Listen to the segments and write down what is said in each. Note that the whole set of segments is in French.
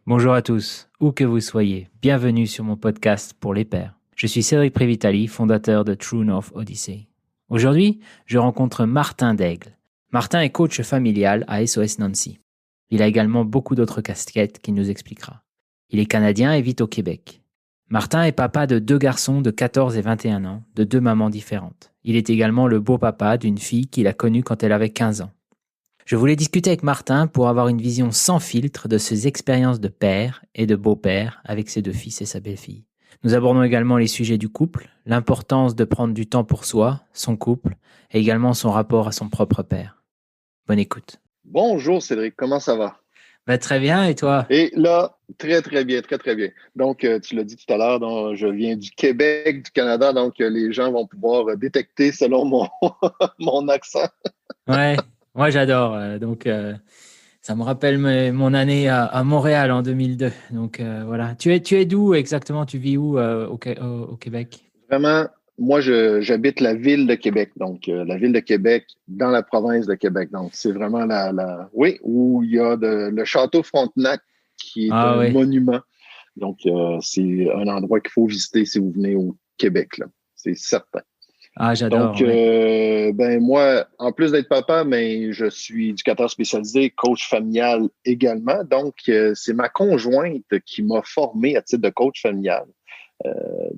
Bonjour à tous, où que vous soyez, bienvenue sur mon podcast pour les pères. Je suis Cédric Prévitali, fondateur de True North Odyssey. Aujourd'hui, je rencontre Martin Daigle. Martin est coach familial à SOS Nancy. Il a également beaucoup d'autres casquettes qu'il nous expliquera. Il est canadien et vit au Québec. Martin est papa de 2 garçons de 14 et 21 ans, de 2 mamans différentes. Il est également le beau-papa d'une fille qu'il a connue quand elle avait 15 ans. Je voulais discuter avec Martin pour avoir une vision sans filtre de ses expériences de père et de beau-père avec ses 2 fils et sa belle-fille. Nous abordons également les sujets du couple, l'importance de prendre du temps pour soi, son couple, et également son rapport à son propre père. Bonne écoute. Bonjour Cédric, comment ça va? Très bien, et toi? Et là, très très bien, très très bien. Donc, tu l'as dit tout à l'heure, donc, je viens du Québec, du Canada, donc les gens vont pouvoir détecter selon mon, mon accent. Ouais, moi j'adore. Ça me rappelle mon année à Montréal en 2002. Voilà. Tu es d'où exactement? Tu vis où au Québec? Vraiment, moi, j'habite la ville de Québec, donc la ville de Québec dans la province de Québec. Donc, c'est vraiment oui, où il y a le château Frontenac qui est Ah un oui. monument. Donc, c'est un endroit qu'il faut visiter si vous venez au Québec, là. C'est certain. Ah, Donc, j'adore, ouais. ben moi, en plus d'être papa, mais je suis éducateur spécialisé, coach familial également. Donc, c'est ma conjointe qui m'a formé à titre de coach familial.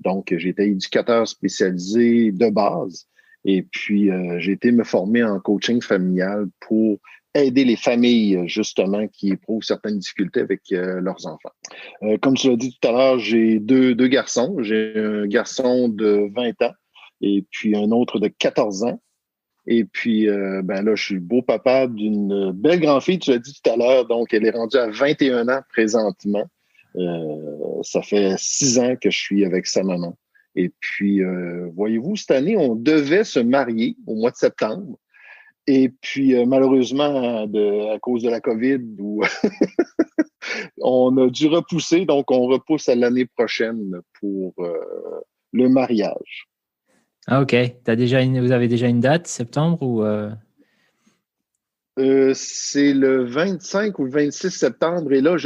Donc, j'ai été éducateur spécialisé de base. Et puis, j'ai été me former en coaching familial pour aider les familles, justement, qui éprouvent certaines difficultés avec leurs enfants. Comme tu l'as dit tout à l'heure, j'ai deux garçons. J'ai un garçon de 20 ans et puis un autre de 14 ans. Et puis, ben là, je suis beau-papa d'une belle grande-fille, tu l'as dit tout à l'heure, donc elle est rendue à 21 ans présentement. Ça fait 6 ans que je suis avec sa maman. Et puis, voyez-vous, cette année, on devait se marier au mois de septembre. Et puis, malheureusement, à cause de la COVID, on a dû repousser, donc on repousse à l'année prochaine pour le mariage. Ah, ok. Vous avez déjà une date, septembre ou C'est le 25 ou le 26 septembre et là,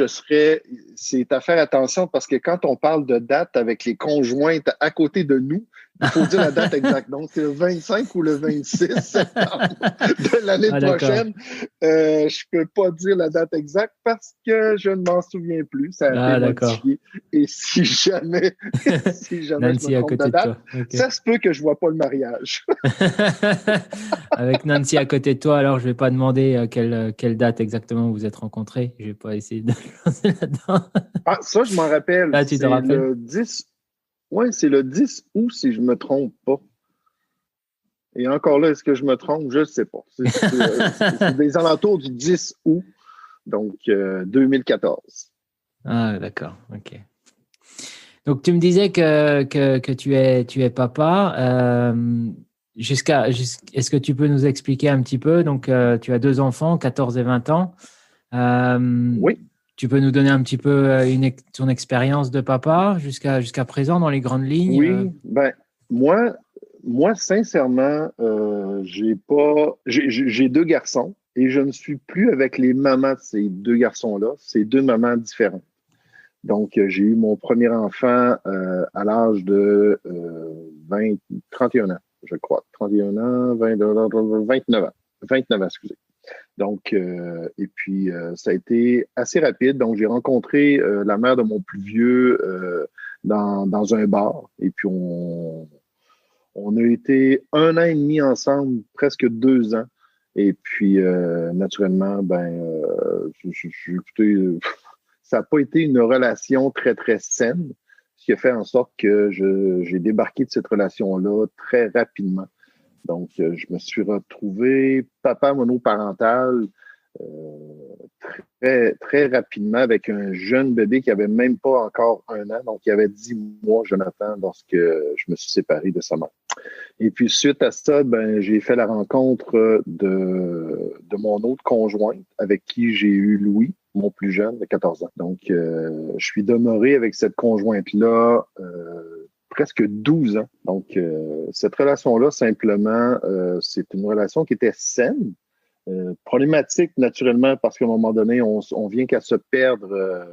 c'est à faire attention parce que quand on parle de date avec les conjointes à côté de nous, il faut dire la date exacte. Donc, c'est le 25 ou le 26 septembre de l'année Ah, d'accord. prochaine. Je peux pas dire la date exacte parce que je ne m'en souviens plus. Ça a été Ah, d'accord. modifié. Et si jamais, si jamais je me Nancy à trompe de côté de date, toi. Ok. ça se peut que je vois pas le mariage. Avec Nancy à côté de toi, alors je vais pas demander quelle date exactement vous êtes rencontrés. Je vais pas essayer de lancer là-dedans. Ah, ça, je m'en rappelle. Ah, tu te C'est rappelles? le 10. Oui, c'est le 10 août, si je ne me trompe pas. Et encore là, est-ce que je me trompe? Je ne sais pas. C'est des alentours du 10 août, donc 2014. Ah, d'accord. Ok. Donc, tu me disais que tu es papa. Est-ce que tu peux nous expliquer un petit peu? Donc, tu as 2 enfants, 14 et 20 ans. Euh, Oui, Tu peux nous donner un petit peu ton expérience de papa jusqu'à présent dans les grandes lignes? oui. Ben, moi, moi sincèrement, j'ai 2 garçons et je ne suis plus avec les mamans de ces 2 garçons-là. C'est 2 mamans différentes. Donc, j'ai eu mon premier enfant à l'âge de 20, 31 ans, je crois. 31 ans, 29 ans. 29 ans, excusez. Donc, et puis, ça a été assez rapide. Donc, j'ai rencontré la mère de mon plus vieux dans un bar. Et puis, on a été 1 an et demi ensemble, presque 2 ans. Et puis, naturellement, écoutez, ça n'a pas été une relation très, très saine, ce qui a fait en sorte que j'ai débarqué de cette relation-là très rapidement. Donc, je me suis retrouvé papa monoparental très, très rapidement avec un jeune bébé qui avait même pas encore 1 an. Donc, il avait 10 mois, Jonathan, lorsque je me suis séparé de sa mère. Et puis, suite à ça, ben, j'ai fait la rencontre de mon autre conjointe avec qui j'ai eu Louis, mon plus jeune, de 14 ans. Donc, je suis demeuré avec cette conjointe-là presque 12 ans. Donc, cette relation-là, simplement, c'est une relation qui était saine, problématique, naturellement, parce qu'à un moment donné, on vient qu'à se perdre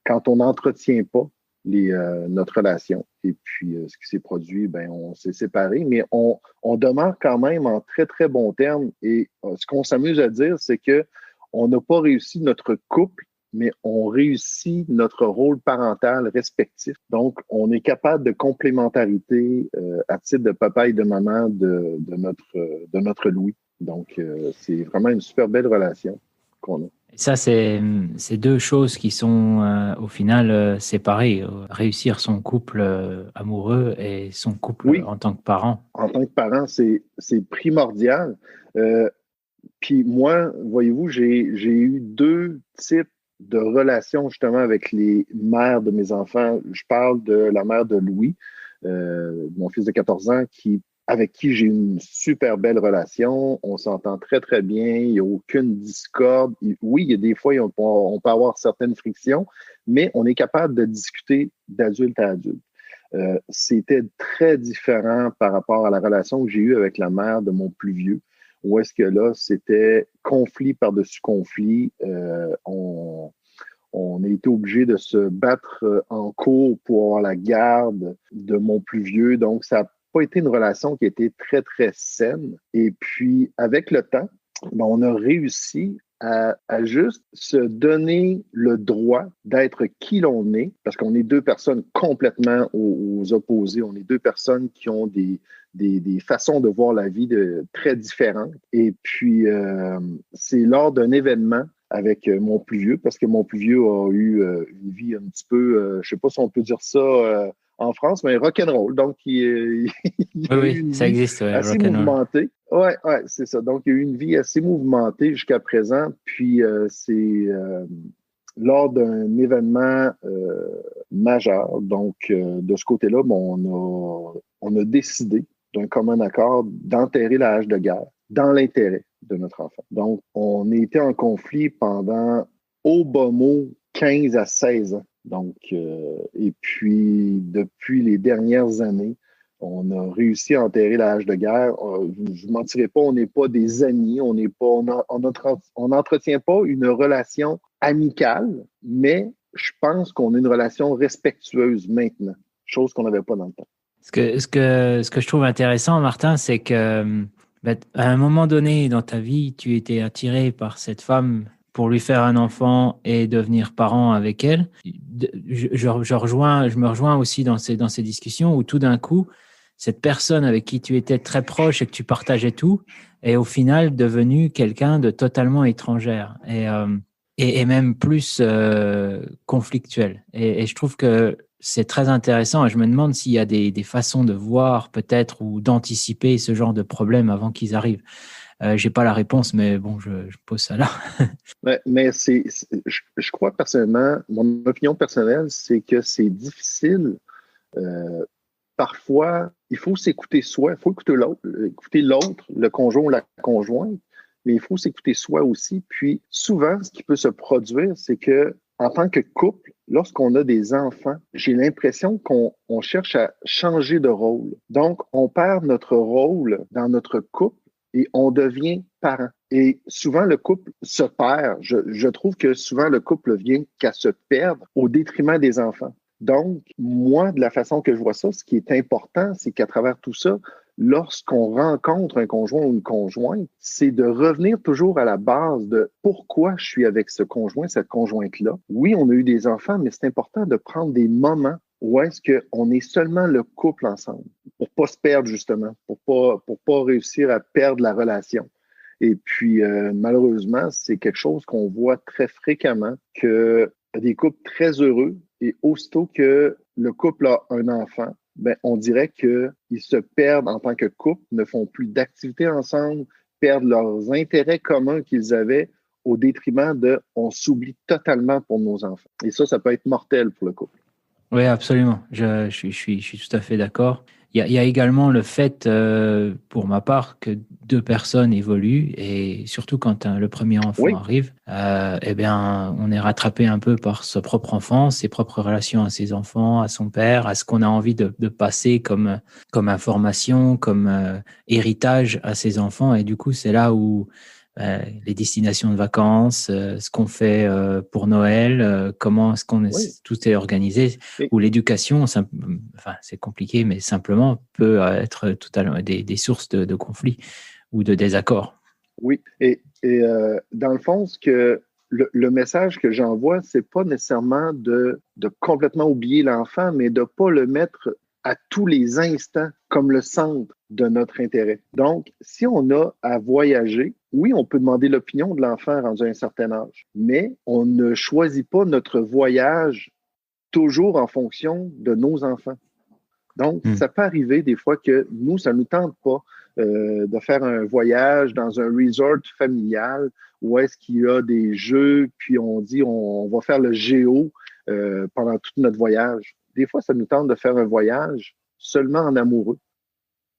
quand on n'entretient pas notre relation. Et puis, ce qui s'est produit, ben, on s'est séparés, mais on demeure quand même en très, très bons termes. Et ce qu'on s'amuse à dire, c'est que on n'a pas réussi notre couple, mais on réussit notre rôle parental respectif. Donc, on est capable de complémentarité à titre de papa et de maman de notre Louis. Donc, c'est vraiment une super belle relation qu'on a. Ça, c'est deux choses qui sont au final séparées. Réussir son couple amoureux et son couple Oui, en tant que parent. en tant que parent, c'est primordial. Euh, Puis moi, voyez-vous, j'ai eu deux types de relations justement avec les mères de mes enfants. Je parle de la mère de Louis, mon fils de 14 ans, avec qui j'ai une super belle relation. On s'entend très, très bien. Il n'y a aucune discorde. Oui, il y a des fois, on peut avoir certaines frictions, mais on est capable de discuter d'adulte à adulte. C'était très différent par rapport à la relation que j'ai eue avec la mère de mon plus vieux, où est-ce que là, c'était conflit par-dessus conflit. On a été obligé de se battre en cours pour avoir la garde de mon plus vieux. Donc, ça n'a pas été une relation qui a été très, très saine. Et puis, avec le temps, ben, on a réussi à juste se donner le droit d'être qui l'on est, parce qu'on est deux personnes complètement aux opposés. On est deux personnes qui ont des façons de voir la vie très différentes. Et puis, c'est lors d'un événement avec mon plus vieux, parce que mon plus vieux a eu une vie un petit peu, je sais pas si on peut dire ça en France, mais rock'n'roll. Donc, il a eu Oui, une ça vie existe, ouais, assez rock'n'roll. mouvementée. Ouais, c'est ça. Donc, il y a eu une vie assez mouvementée jusqu'à présent. Puis, c'est lors d'un événement majeur. Donc, de ce côté-là, bon, on a décidé d'un commun accord d'enterrer la hache de guerre dans l'intérêt de notre enfant. Donc, on a été en conflit pendant, au bas mot, 15 à 16 ans. Donc, et puis, depuis les dernières années, on a réussi à enterrer la hache de guerre. Je ne mentirais pas, on n'est pas des amis, on n'entretient pas une relation amicale, mais je pense qu'on a une relation respectueuse maintenant, chose qu'on n'avait pas dans le temps. Ce que je trouve intéressant, Martin, c'est que à un moment donné dans ta vie, tu étais attiré par cette femme pour lui faire un enfant et devenir parent avec elle. Je me rejoins aussi dans ces discussions où tout d'un coup, cette personne avec qui tu étais très proche et que tu partageais tout est au final devenue quelqu'un de totalement étrangère et même plus conflictuel. Et je trouve que c'est très intéressant et je me demande s'il y a des façons de voir peut-être ou d'anticiper ce genre de problème avant qu'ils arrivent. J'ai pas la réponse, mais bon, je pose ça là. Mais je crois personnellement, mon opinion personnelle, c'est que c'est difficile. euh, Parfois, il faut s'écouter soi, il faut écouter l'autre, le conjoint ou la conjointe, mais il faut s'écouter soi aussi. Puis souvent, ce qui peut se produire, c'est que en tant que couple, lorsqu'on a des enfants, j'ai l'impression qu'on cherche à changer de rôle. Donc, on perd notre rôle dans notre couple et on devient parent. Et souvent, le couple se perd. Je trouve que souvent, le couple vient qu'à se perdre au détriment des enfants. Donc, moi, de la façon que je vois ça, ce qui est important, c'est qu'à travers tout ça, lorsqu'on rencontre un conjoint ou une conjointe, c'est de revenir toujours à la base de pourquoi je suis avec ce conjoint, cette conjointe-là. Oui, on a eu des enfants, mais c'est important de prendre des moments où est-ce qu'on est seulement le couple ensemble pour pas se perdre, justement, pour pas réussir à perdre la relation. Et puis, malheureusement, c'est quelque chose qu'on voit très fréquemment, que des couples très heureux, et aussitôt que le couple a un enfant, ben, on dirait qu'ils se perdent en tant que couple, ne font plus d'activités ensemble, perdent leurs intérêts communs qu'ils avaient au détriment de on s'oublie totalement pour nos enfants. Et ça peut être mortel pour le couple. Oui, absolument. Je suis tout à fait d'accord. Il y a également le fait, pour ma part, que deux personnes évoluent et surtout quand le premier enfant Oui, arrive, eh bien, on est rattrapé un peu par sa propre enfance, ses propres relations à ses enfants, à son père, à ce qu'on a envie de passer comme information, comme héritage à ses enfants. Et du coup, c'est là où les destinations de vacances, ce qu'on fait pour Noël, comment est-ce Oui. tout est organisé, Et, ou l'éducation, enfin, c'est compliqué, mais simplement peut être totalement des sources de conflits ou de désaccords. oui. Et dans le fond, le message que j'envoie, c'est pas nécessairement de complètement oublier l'enfant, mais de pas le mettre à tous les instants comme le centre de notre intérêt. Donc, si on a à voyager, oui, on peut demander l'opinion de l'enfant rendu à un certain âge, mais on ne choisit pas notre voyage toujours en fonction de nos enfants. Donc, ça peut arriver des fois que nous, ça ne nous tente pas de faire un voyage dans un resort familial où est-ce qu'il y a des jeux, puis on dit on va faire le géo pendant tout notre voyage. Des fois, ça nous tente de faire un voyage seulement en amoureux.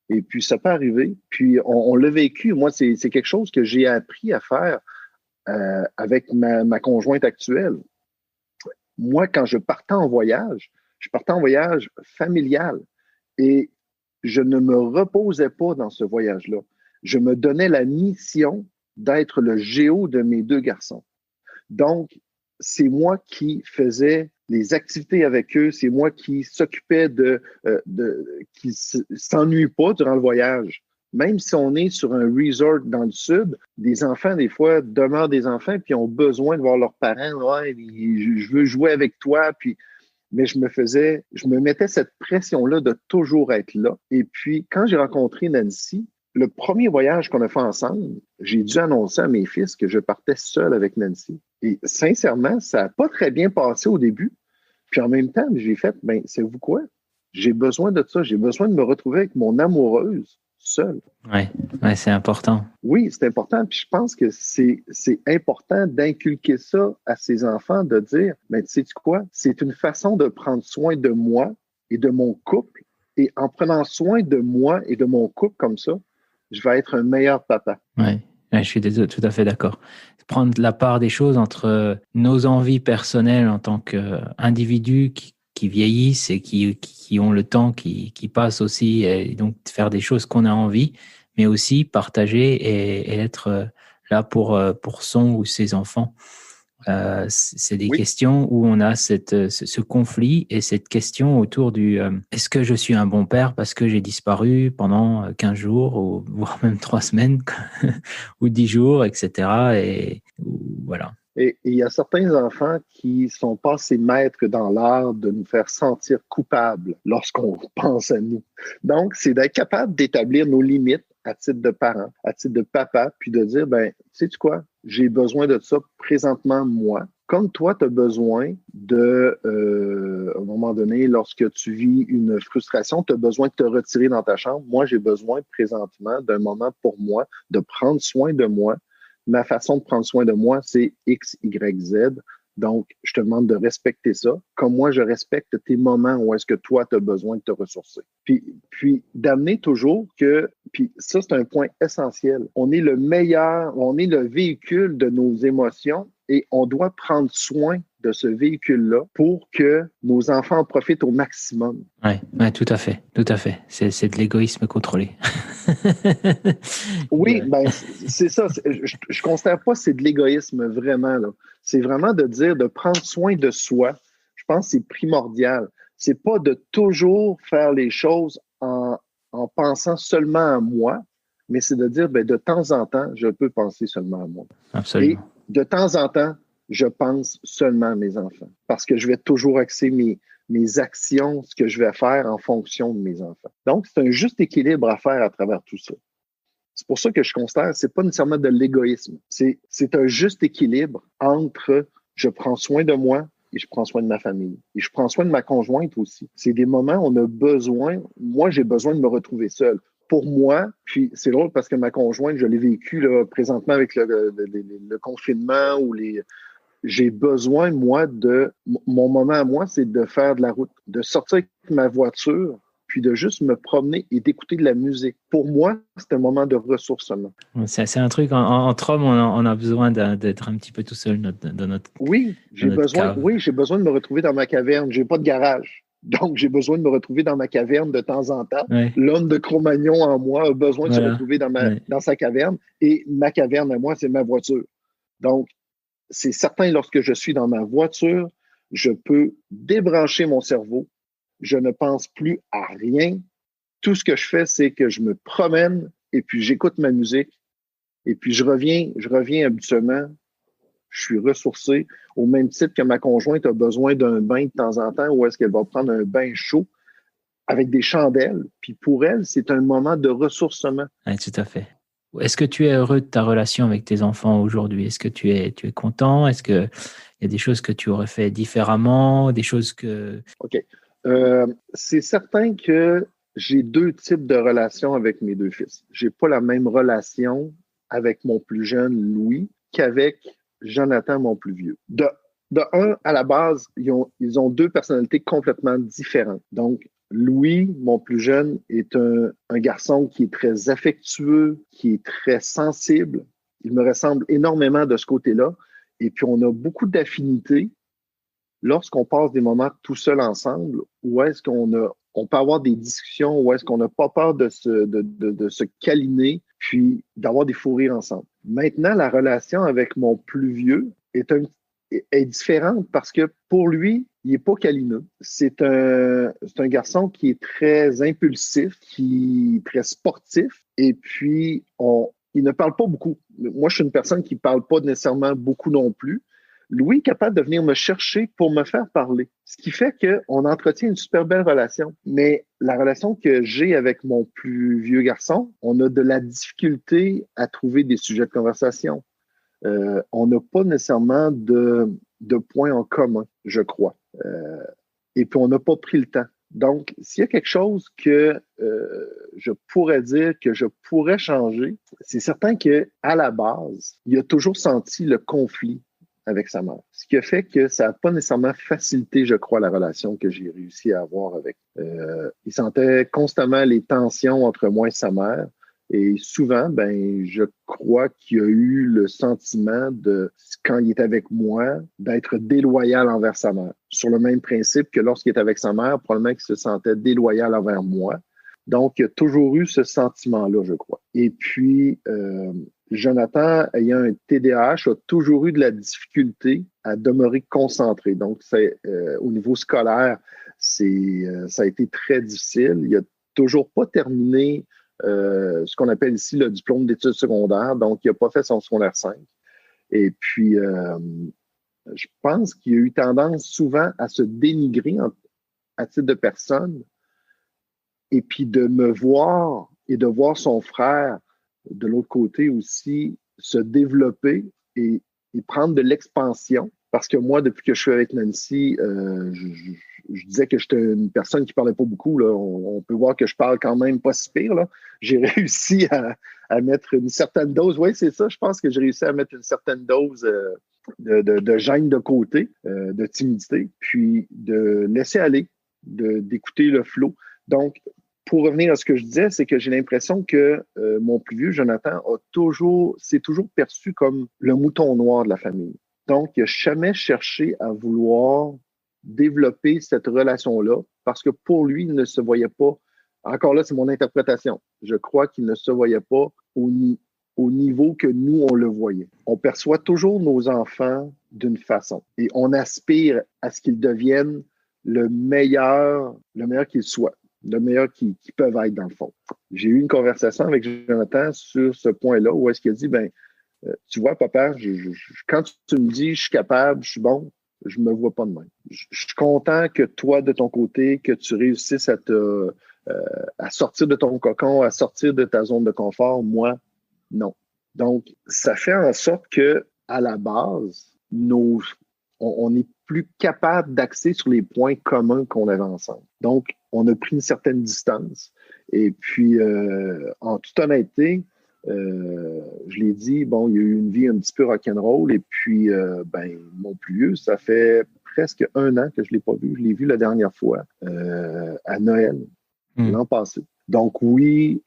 Et puis, ça peut arriver. Puis, on l'a vécu. Moi, c'est quelque chose que j'ai appris à faire avec ma conjointe actuelle. Moi, quand je partais en voyage familial et je ne me reposais pas dans ce voyage-là. Je me donnais la mission d'être le géo de mes deux garçons. Donc, c'est moi qui faisais les activités avec eux, c'est moi qui s'occupais qui s'ennuient pas durant le voyage. Même si on est sur un resort dans le sud, des enfants, des fois, demeurent des enfants puis ont besoin de voir leurs parents. Ouais, je veux jouer avec toi. Puis, mais je me mettais cette pression-là de toujours être là. Et puis, quand j'ai rencontré Nancy, le premier voyage qu'on a fait ensemble, j'ai dû annoncer à mes fils que je partais seul avec Nancy. Et sincèrement, ça n'a pas très bien passé au début. Puis en même temps, j'ai fait, ben, savez-vous quoi? J'ai besoin de ça. J'ai besoin de me retrouver avec mon amoureuse seule. Ouais, c'est important. Oui, c'est important. Puis je pense que c'est important d'inculquer ça à ses enfants, de dire, mais tu sais quoi? C'est une façon de prendre soin de moi et de mon couple. Et en prenant soin de moi et de mon couple comme ça, je vais être un meilleur papa. Ouais, je suis tout à fait d'accord. Prendre la part des choses entre nos envies personnelles en tant qu'individus qui vieillissent et qui ont le temps qui passe aussi, et donc faire des choses qu'on a envie, mais aussi partager et être là pour son ou ses enfants. C'est des Oui, questions où on a ce conflit et cette question autour du est-ce que je suis un bon père parce que j'ai disparu pendant 15 jours ou voire même 3 semaines ou 10 jours, etc. Et voilà. et il y a certains enfants qui sont passés maîtres dans l'art de nous faire sentir coupables lorsqu'on pense à nous. Donc, c'est d'être capable d'établir nos limites à titre de parent, à titre de papa, puis de dire, ben, sais-tu quoi? J'ai besoin de ça présentement, moi. Comme toi, tu as besoin à un moment donné, lorsque tu vis une frustration, tu as besoin de te retirer dans ta chambre. Moi, j'ai besoin présentement d'un moment pour moi, de prendre soin de moi. Ma façon de prendre soin de moi, c'est X, Y, Z. Donc, je te demande de respecter ça, comme moi, je respecte tes moments où est-ce que toi, tu as besoin de te ressourcer. Puis d'amener toujours puis ça, c'est un point essentiel. On est le meilleur, on est le véhicule de nos émotions et on doit prendre soin de ce véhicule-là pour que nos enfants en profitent au maximum. Ouais, tout à fait, tout à fait. C'est de l'égoïsme contrôlé. Oui, ben c'est ça. Je considère pas que c'est de l'égoïsme vraiment là. C'est vraiment de dire de prendre soin de soi. Je pense que c'est primordial. C'est pas de toujours faire les choses en pensant seulement à moi, mais c'est de dire ben, de temps en temps, je peux penser seulement à moi. Absolument. Et de temps en temps, je pense seulement à mes enfants parce que je vais toujours axer mes actions, ce que je vais faire en fonction de mes enfants. Donc, c'est un juste équilibre à faire à travers tout ça. C'est pour ça que je considère que c'est pas nécessairement de l'égoïsme. C'est un juste équilibre entre je prends soin de moi et je prends soin de ma famille. Et je prends soin de ma conjointe aussi. C'est des moments où on a besoin, moi j'ai besoin de me retrouver seul. Pour moi, puis c'est drôle parce que ma conjointe, je l'ai vécu là, présentement avec le confinement ou j'ai besoin, moi, mon moment à moi, c'est de faire de la route, de sortir avec ma voiture, puis de juste me promener et d'écouter de la musique. Pour moi, c'est un moment de ressourcement. C'est un truc, entre hommes, on a besoin d'être un petit peu tout seul dans notre Oui, j'ai besoin de me retrouver dans ma caverne. J'ai pas de garage. Donc, j'ai besoin de me retrouver dans ma caverne de temps en temps. Ouais. L'homme de Cro-Magnon en moi a besoin de se Voilà. retrouver Ouais. dans sa caverne. Et ma caverne à moi, c'est ma voiture. Donc, c'est certain, lorsque je suis dans ma voiture, je peux débrancher mon cerveau. Je ne pense plus à rien. Tout ce que je fais, c'est que je me promène et puis j'écoute ma musique. Et puis je reviens habituellement. Je suis ressourcé au même titre que ma conjointe a besoin d'un bain de temps en temps ou est-ce qu'elle va prendre un bain chaud avec des chandelles. Puis pour elle, c'est un moment de ressourcement. Ouais, tout à fait. Est-ce que tu es heureux de ta relation avec tes enfants aujourd'hui? Est-ce que tu es content? Est-ce qu'il y a des choses que tu aurais fait différemment? Des choses que... OK. C'est certain que j'ai deux types de relations avec mes deux fils. J'ai pas la même relation avec mon plus jeune, Louis, qu'avec Jonathan, mon plus vieux. De un, à la base, ils ont deux personnalités complètement différentes. Donc, Louis, mon plus jeune, est un garçon qui est très affectueux, qui est très sensible. Il me ressemble énormément de ce côté-là. Et puis, on a beaucoup d'affinités lorsqu'on passe des moments tout seul ensemble, où est-ce on peut avoir des discussions, où est-ce qu'on n'a pas peur de se câliner, puis d'avoir des fous rires ensemble. Maintenant, la relation avec mon plus vieux est différente parce que pour lui, il n'est pas câlineux. C'est un garçon qui est très impulsif, qui est très sportif, et puis il ne parle pas beaucoup. Moi, je suis une personne qui ne parle pas nécessairement beaucoup non plus. Louis est capable de venir me chercher pour me faire parler. Ce qui fait qu'on entretient une super belle relation. Mais la relation que j'ai avec mon plus vieux garçon, on a de la difficulté à trouver des sujets de conversation. On n'a pas nécessairement de points en commun, je crois. Et puis, on n'a pas pris le temps. Donc, s'il y a quelque chose que je pourrais dire que je pourrais changer, c'est certain qu'à la base, il a toujours senti le conflit avec sa mère. Ce qui a fait que ça n'a pas nécessairement facilité, je crois, la relation que j'ai réussi à avoir avec. Il sentait constamment les tensions entre moi et sa mère. Et souvent, je crois qu'il a eu le sentiment quand il est avec moi, d'être déloyal envers sa mère. Sur le même principe que lorsqu'il est avec sa mère, probablement qu'il se sentait déloyal envers moi. Donc, il y a toujours eu ce sentiment-là, je crois. Et puis, Jonathan, ayant un TDAH, a toujours eu de la difficulté à demeurer concentré. Donc, au niveau scolaire, ça a été très difficile. Il n'a toujours pas terminé ce qu'on appelle ici le diplôme d'études secondaires. Donc, il n'a pas fait son secondaire 5. Et puis, je pense qu'il a eu tendance souvent à se dénigrer à titre de personne et puis de me voir et de voir son frère de l'autre côté aussi se développer et prendre de l'expansion. Parce que moi, depuis que je suis avec Nancy, je disais que j'étais une personne qui parlait pas beaucoup. Là. On peut voir que je parle quand même pas si pire. Là. J'ai réussi à mettre une certaine dose. Oui, c'est ça. Je pense que j'ai réussi à mettre une certaine dose de gêne de côté, de timidité, puis de laisser aller, d'écouter le flow. Donc, pour revenir à ce que je disais, c'est que j'ai l'impression que mon plus vieux, Jonathan, s'est toujours perçu comme le mouton noir de la famille. Donc, il n'a jamais cherché à vouloir développer cette relation-là parce que pour lui, il ne se voyait pas. Encore là, c'est mon interprétation. Je crois qu'il ne se voyait pas au niveau que nous, on le voyait. On perçoit toujours nos enfants d'une façon et on aspire à ce qu'ils deviennent le meilleur qu'ils soient, le meilleur qu'ils peuvent être dans le fond. J'ai eu une conversation avec Jonathan sur ce point-là où est-ce qu'il a dit, tu vois, papa, quand tu me dis je suis capable, je suis bon, je me vois pas de même. Je suis content que toi, de ton côté, que tu réussisses à sortir de ton cocon, à sortir de ta zone de confort. Moi, non. Donc, ça fait en sorte que, à la base, on est plus capable d'axer sur les points communs qu'on avait ensemble. Donc, on a pris une certaine distance. Et puis, en toute honnêteté, je l'ai dit, bon, il y a eu une vie un petit peu rock'n'roll. Et puis, mon plus vieux, ça fait presque 1 an que je ne l'ai pas vu. Je l'ai vu la dernière fois à Noël, l'an passé. Donc oui,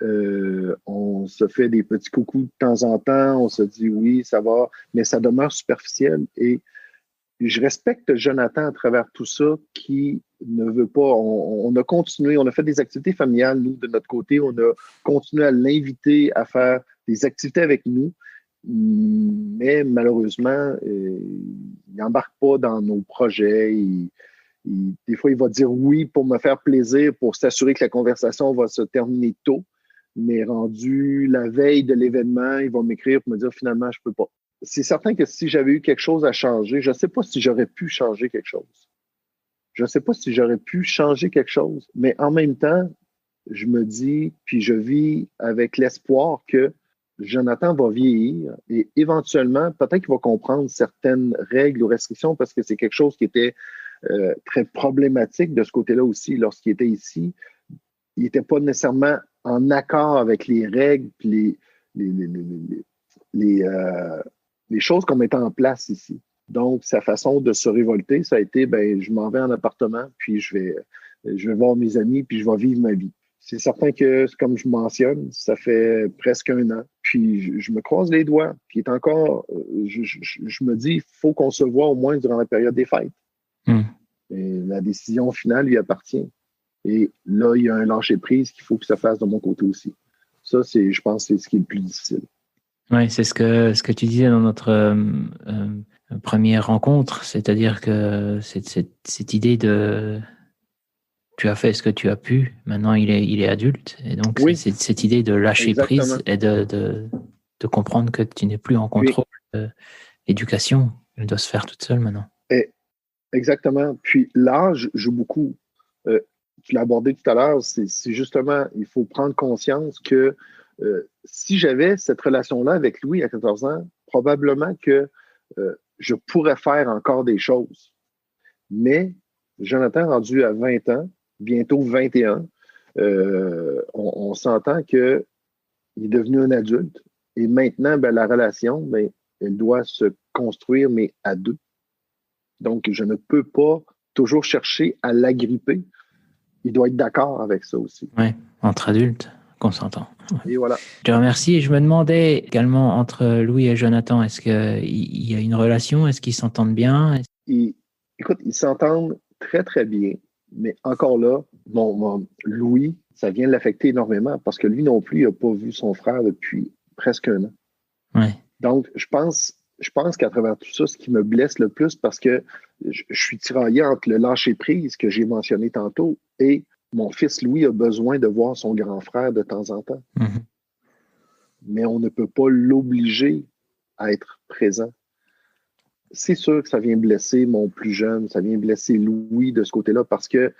on se fait des petits coucous de temps en temps, on se dit oui, ça va, mais ça demeure superficiel. Et je respecte Jonathan à travers tout ça qui ne veut pas. On a continué, on a fait des activités familiales, nous, de notre côté. On a continué à l'inviter à faire des activités avec nous, mais malheureusement, il n'embarque pas dans nos projets. Des fois, il va dire oui pour me faire plaisir, pour s'assurer que la conversation va se terminer tôt, mais rendu la veille de l'événement, il va m'écrire pour me dire finalement, je ne peux pas. C'est certain que si j'avais eu quelque chose à changer, je ne sais pas si j'aurais pu changer quelque chose. Je ne sais pas si j'aurais pu changer quelque chose, mais en même temps, je me dis, puis je vis avec l'espoir que Jonathan va vieillir et éventuellement, peut-être qu'il va comprendre certaines règles ou restrictions parce que c'est quelque chose qui était très problématique de ce côté-là aussi. Lorsqu'il était ici, il n'était pas nécessairement en accord avec les règles et les choses qu'on mettait en place ici. Donc, sa façon de se révolter, ça a été, ben, je m'en vais en appartement, puis je vais voir mes amis, puis je vais vivre ma vie. C'est certain que, comme je mentionne, ça fait presque 1 an, puis je me croise les doigts, puis je me dis, il faut qu'on se voit au moins durant la période des fêtes. Et la décision finale lui appartient. Et là, il y a un lâcher-prise qu'il faut que ça fasse de mon côté aussi. Ça, je pense, c'est ce qui est le plus difficile. Oui, c'est ce que tu disais dans notre première rencontre, c'est-à-dire que cette idée de tu as fait ce que tu as pu, maintenant il est adulte, et donc oui, c'est cette idée de lâcher prise et de comprendre que tu n'es plus en contrôle. L'éducation, elle doit se faire toute seule maintenant. Exactement. Puis l'âge joue beaucoup. Tu l'as abordé tout à l'heure, c'est justement, il faut prendre conscience que si j'avais cette relation-là avec Louis à 14 ans, probablement que je pourrais faire encore des choses. Mais Jonathan, rendu à 20 ans, bientôt 21, on s'entend qu'il est devenu un adulte. Et maintenant, ben, la relation, ben, elle doit se construire, mais à deux. Donc, je ne peux pas toujours chercher à l'agripper. Il doit être d'accord avec ça aussi. Oui, entre adultes, qu'on s'entend. Et voilà. Je te remercie. Et je me demandais également, entre Louis et Jonathan, est-ce qu'il y a une relation? Est-ce qu'ils s'entendent bien? Écoute, ils s'entendent très, très bien. Mais encore là, Louis, ça vient l'affecter énormément parce que lui non plus, il n'a pas vu son frère depuis presque 1 an. Ouais. Donc, je pense qu'à travers tout ça, ce qui me blesse le plus, parce que je suis tiraillé entre le lâcher-prise que j'ai mentionné tantôt et mon fils Louis a besoin de voir son grand frère de temps en temps. Mm-hmm. Mais on ne peut pas l'obliger à être présent. C'est sûr que ça vient blesser mon plus jeune, ça vient blesser Louis de ce côté-là parce que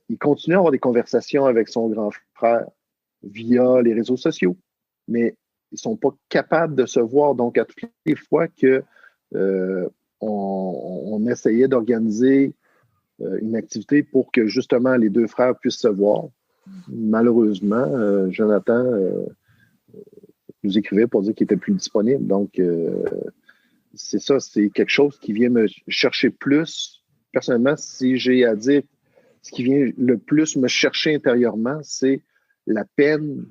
il continue à avoir des conversations avec son grand frère via les réseaux sociaux. Mais ils ne sont pas capables de se voir. Donc, à toutes les fois que on essayait d'organiser une activité pour que justement les deux frères puissent se voir, malheureusement, Jonathan nous écrivait pour dire qu'il était plus disponible. Donc, c'est ça, c'est quelque chose qui vient me chercher plus. Personnellement, si j'ai à dire, ce qui vient le plus me chercher intérieurement, c'est la peine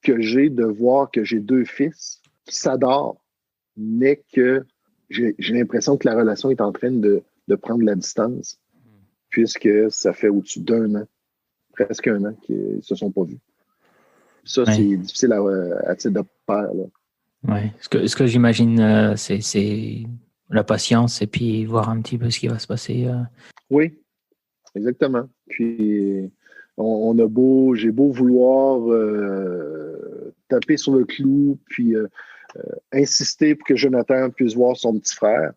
que j'ai de voir que j'ai 2 fils qui s'adorent, mais que j'ai l'impression que la relation est en train de prendre la distance, puisque ça fait au-dessus d'1 an, presque 1 an qu'ils ne se sont pas vus. Ça, oui. C'est difficile à titre de père. Oui. Ce que j'imagine, c'est la patience et puis voir un petit peu ce qui va se passer. Oui, exactement. Puis, j'ai beau vouloir taper sur le clou, puis insister pour que Jonathan puisse voir son petit frère.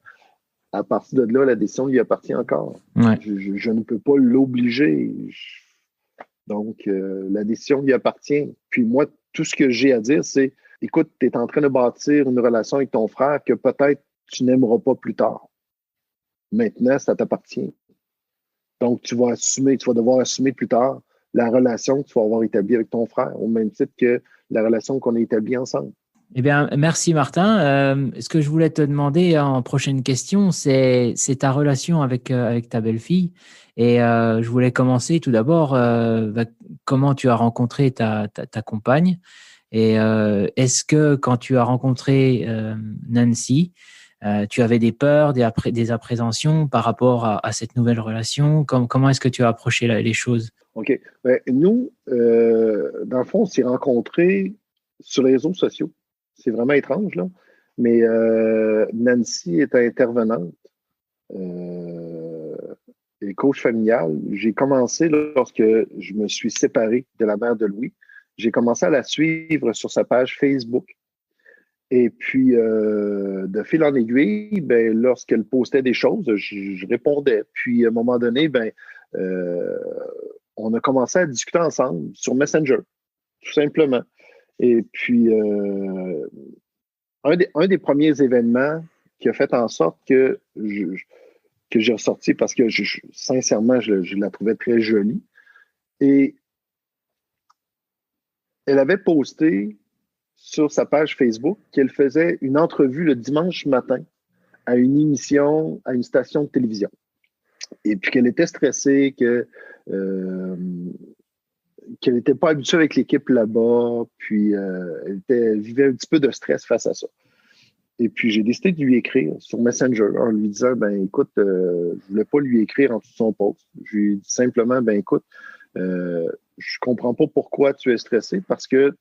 À partir de là, la décision lui appartient encore. Ouais. Je ne peux pas l'obliger. Donc, la décision lui appartient. Puis moi, tout ce que j'ai à dire, c'est, écoute, tu es en train de bâtir une relation avec ton frère que peut-être tu n'aimeras pas plus tard. Maintenant, ça t'appartient. Donc, tu vas devoir assumer plus tard la relation que tu vas avoir établie avec ton frère, au même titre que la relation qu'on a établie ensemble. Eh bien, merci Martin. Ce que je voulais te demander en prochaine question, c'est ta relation avec ta belle-fille. Et je voulais commencer tout d'abord, comment tu as rencontré ta compagne. Et est-ce que quand tu as rencontré Nancy, Tu avais des peurs, des appréhensions par rapport à cette nouvelle relation? Comment est-ce que tu as approché les choses? OK. Ben, nous, dans le fond, on s'est rencontrés sur les réseaux sociaux. C'est vraiment étrange, là. Mais Nancy est intervenante et coach familial. J'ai commencé lorsque je me suis séparé de la mère de Louis. J'ai commencé à la suivre sur sa page Facebook. Et puis, de fil en aiguille, ben, lorsqu'elle postait des choses, je répondais. Puis, à un moment donné, ben, euh, on a commencé à discuter ensemble sur Messenger, tout simplement. Et puis, un des premiers événements qui a fait en sorte que j'ai ressorti parce que, sincèrement, je la trouvais très jolie. Et elle avait posté sur sa page Facebook qu'elle faisait une entrevue le dimanche matin à une émission, à une station de télévision. Et puis qu'elle était stressée, qu'elle n'était pas habituée avec l'équipe là-bas, puis elle vivait un petit peu de stress face à ça. Et puis j'ai décidé de lui écrire sur Messenger en lui disant, ben écoute, je voulais pas lui écrire en dessous de son post. Je lui ai dit simplement, ben écoute, je comprends pas pourquoi tu es stressé parce que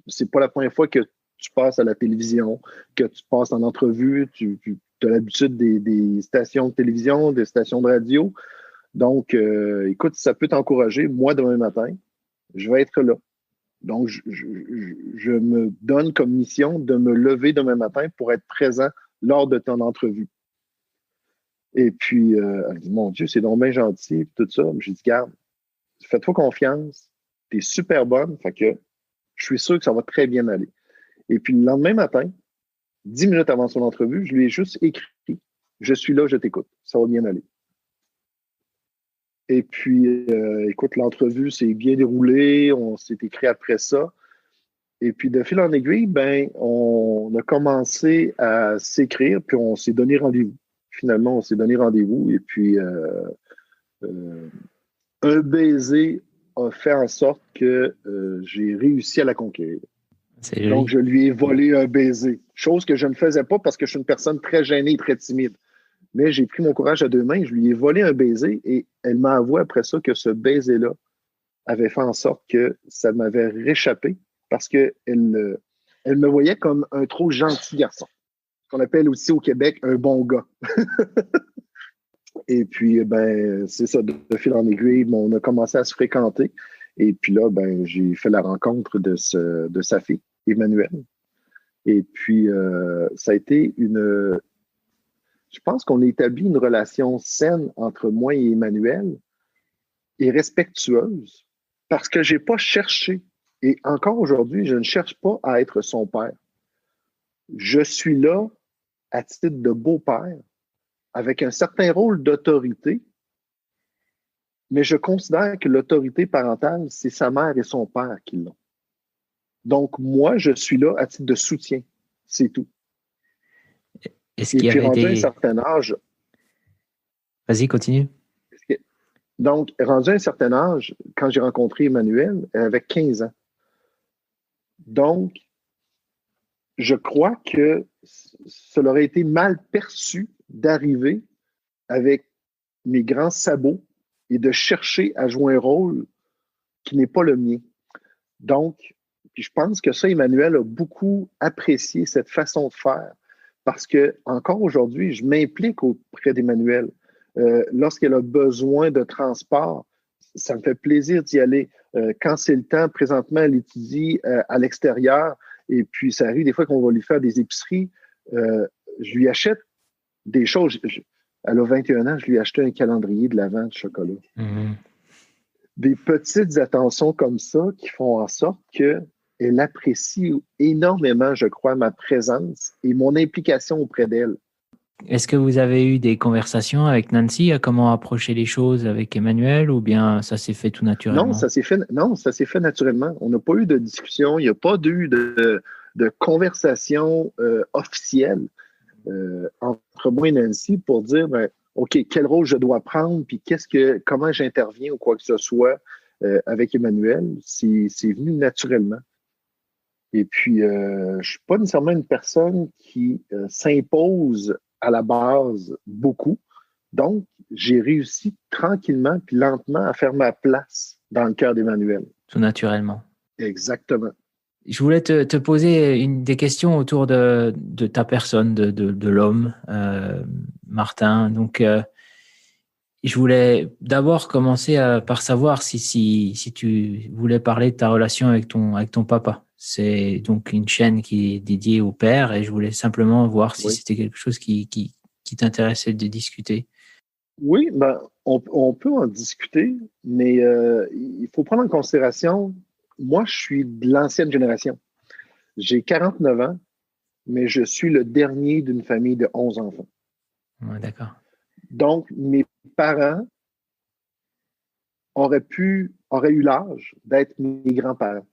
c'est pas la première fois que tu passes à la télévision, que tu passes en entrevue, tu as l'habitude des stations de télévision, des stations de radio. Donc, écoute, si ça peut t'encourager, moi, demain matin, je vais être là. Donc, je me donne comme mission de me lever demain matin pour être présent lors de ton entrevue. Et puis, elle dit, mon Dieu, c'est donc bien gentil, tout ça. J'ai dit, garde, fais-toi confiance, t'es super bonne, fait que je suis sûr que ça va très bien aller. Et puis, le lendemain matin, 10 minutes avant son entrevue, je lui ai juste écrit, je suis là, je t'écoute, ça va bien aller. Et puis, écoute, l'entrevue s'est bien déroulée, on s'est écrit après ça. Et puis, de fil en aiguille, ben, on a commencé à s'écrire, puis on s'est donné rendez-vous. Finalement, on s'est donné rendez-vous, et puis un baiser a fait en sorte que j'ai réussi à la conquérir. C'est joli. Donc, je lui ai volé un baiser, chose que je ne faisais pas parce que je suis une personne très gênée et très timide. Mais j'ai pris mon courage à deux mains, je lui ai volé un baiser et elle m'a avoué après ça que ce baiser-là avait fait en sorte que ça m'avait réchappé parce qu'elle elle me voyait comme un trop gentil garçon, ce qu'on appelle aussi au Québec un bon gars. Et puis, ben, c'est ça, de fil en aiguille, on a commencé à se fréquenter. Et puis là, ben, j'ai fait la rencontre de sa fille, Emmanuelle. Et puis, ça a été je pense qu'on a établi une relation saine entre moi et Emmanuel et respectueuse parce que j'ai pas cherché. Et encore aujourd'hui, je ne cherche pas à être son père. Je suis là à titre de beau-père avec un certain rôle d'autorité, mais je considère que l'autorité parentale, c'est sa mère et son père qui l'ont. Donc, moi, je suis là à titre de soutien. C'est tout. Est-ce Et qu'il y puis, avait rendu à un certain âge, Vas-y, continue. donc, rendu à un certain âge, quand j'ai rencontré Emmanuel, elle avait 15 ans. Donc, je crois que cela aurait été mal perçu d'arriver avec mes grands sabots et de chercher à jouer un rôle qui n'est pas le mien. Donc, je pense que ça, Emmanuel a beaucoup apprécié cette façon de faire parce que encore aujourd'hui, je m'implique auprès d'Emmanuel. Lorsqu'elle a besoin de transport, ça me fait plaisir d'y aller. Quand c'est le temps, présentement, elle étudie à l'extérieur et puis ça arrive des fois qu'on va lui faire des épiceries. Je lui achète des choses. Elle a 21 ans, je lui ai acheté un calendrier de l'Avent de chocolat. Mm-hmm. Des petites attentions comme ça qui font en sorte qu'elle apprécie énormément, je crois, ma présence et mon implication auprès d'elle. Est-ce que vous avez eu des conversations avec Nancy à comment approcher les choses avec Emmanuel ou bien ça s'est fait tout naturellement? Non, ça s'est fait naturellement. On n'a pas eu de discussion, il n'y a pas eu de conversation officielle entre moi et Nancy pour dire, ben, OK, quel rôle je dois prendre, puis comment j'interviens ou quoi que ce soit avec Emmanuel. C'est venu naturellement. Et puis, je ne suis pas nécessairement une personne qui s'impose à la base beaucoup. Donc, j'ai réussi tranquillement puis lentement à faire ma place dans le cœur d'Emmanuel. Tout naturellement. Exactement. Je voulais te poser des questions autour de ta personne, de l'homme, Martin. Donc, je voulais d'abord commencer par savoir si tu voulais parler de ta relation avec ton papa. C'est donc une chaîne qui est dédiée au père et je voulais simplement voir si Oui. c'était quelque chose qui t'intéressait de discuter. Oui, ben, on peut en discuter, mais il faut prendre en considération, moi, je suis de l'ancienne génération. J'ai 49 ans, mais je suis le dernier d'une famille de 11 enfants. Ouais, d'accord. Donc, mes parents auraient eu l'âge d'être mes grands-parents.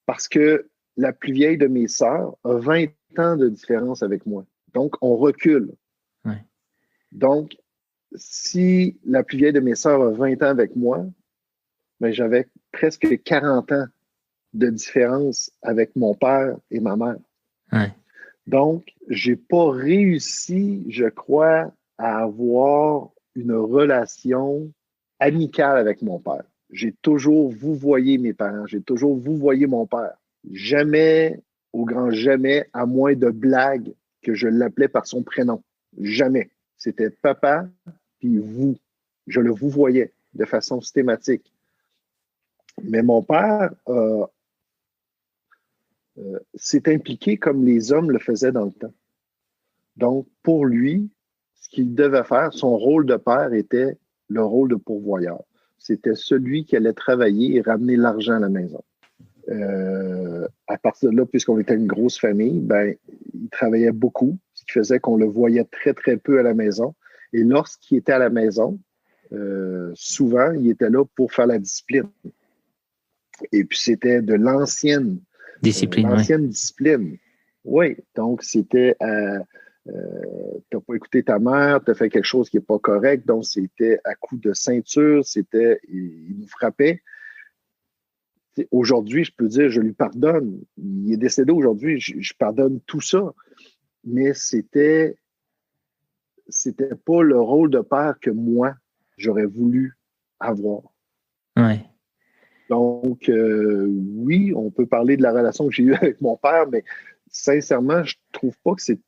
Parce que la plus vieille de mes sœurs a 20 ans de différence avec moi. Donc, on recule. Ouais. Donc, si la plus vieille de mes sœurs a 20 ans avec moi, ben, j'avais presque 40 ans de différence avec mon père et ma mère. Ouais. Donc, j'ai pas réussi, je crois, à avoir une relation amicale avec mon père. J'ai toujours vouvoyé mes parents, j'ai toujours vouvoyé mon père. Jamais, au grand jamais, à moins de blagues que je l'appelais par son prénom. Jamais. C'était papa, puis vous. Je le vouvoyais de façon systématique. Mais mon père s'est impliqué comme les hommes le faisaient dans le temps. Donc, pour lui, ce qu'il devait faire, son rôle de père était le rôle de pourvoyeur. C'était celui qui allait travailler et ramener l'argent à la maison. À partir de là, puisqu'on était une grosse famille, ben, il travaillait beaucoup, ce qui faisait qu'on le voyait très, très peu à la maison. Et lorsqu'il était à la maison, souvent, il était là pour faire la discipline. Et puis, c'était de l'ancienne discipline. Oui, donc c'était t'as pas écouté ta mère, t'as fait quelque chose qui n'est pas correct, donc c'était à coup de ceinture, il nous frappait. Aujourd'hui, je peux dire, je lui pardonne. Il est décédé aujourd'hui, je pardonne tout ça. Mais c'était pas le rôle de père que moi, j'aurais voulu avoir. Ouais. Donc, oui, on peut parler de la relation que j'ai eue avec mon père, mais sincèrement, je trouve pas que c'est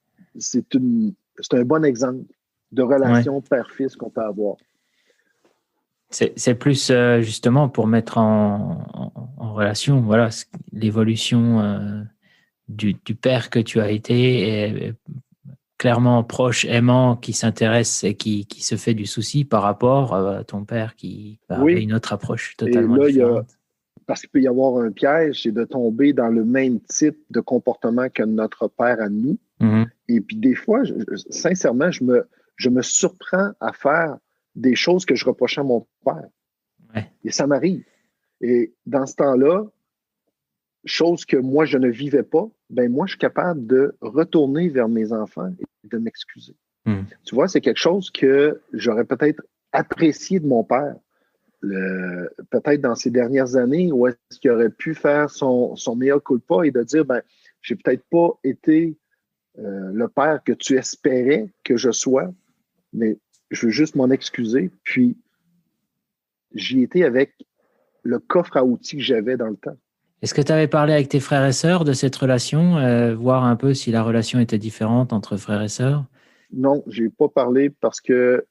un bon exemple de relation père-fils qu'on peut avoir. C'est plus justement pour mettre en relation voilà, l'évolution du père que tu as été et clairement proche, aimant, qui s'intéresse et qui se fait du souci par rapport à ton père qui avait Oui, une autre approche et totalement là, différente. parce qu'il peut y avoir un piège, c'est de tomber dans le même type de comportement que notre père à nous. Mm-hmm. Et puis des fois, sincèrement, je me surprends à faire des choses que je reprochais à mon père. Ouais. Et ça m'arrive. Et dans ce temps-là, chose que moi, je ne vivais pas, ben moi, je suis capable de retourner vers mes enfants et de m'excuser. Mm. Tu vois, c'est quelque chose que j'aurais peut-être apprécié de mon père. Peut-être dans ces dernières années, où est-ce qu'il aurait pu faire son mea culpa et de dire, ben, j'ai peut-être pas été le père que tu espérais que je sois, mais je veux juste m'en excuser. Puis, j'y étais avec le coffre à outils que j'avais dans le temps. Est-ce que tu avais parlé avec tes frères et sœurs de cette relation, voir un peu si la relation était différente entre frères et sœurs? Non, je n'ai pas parlé parce que